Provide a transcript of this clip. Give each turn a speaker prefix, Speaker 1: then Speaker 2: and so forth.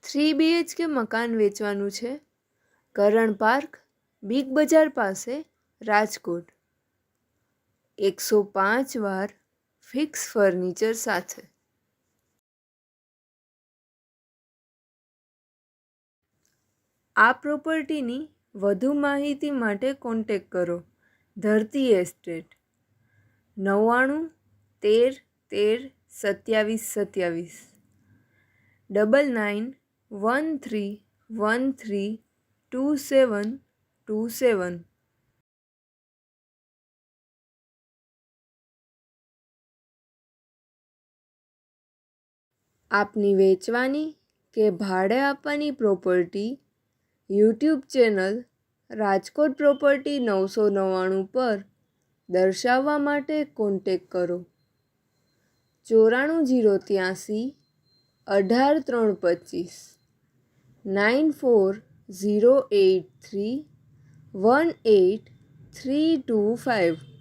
Speaker 1: 3 BHK મકાન વેચવાનું છે. કરણ પાર્ક, બિગ બજાર પાસે, રાજકોટ. 105 વાર ફિક્સ ફર્નિચર સાથે. આ પ્રોપર્ટીની વધુ માહિતી માટે કોન્ટેક કરો ધરતી એસ્ટેટ 9913132727 9913132727. આપની વેચવાની કે ભાડે આપવાની property YouTube channel Rajkot property 999 પર દર્શાવવા માટે કોન્ટેક કરો 94083 18325 94083 18325.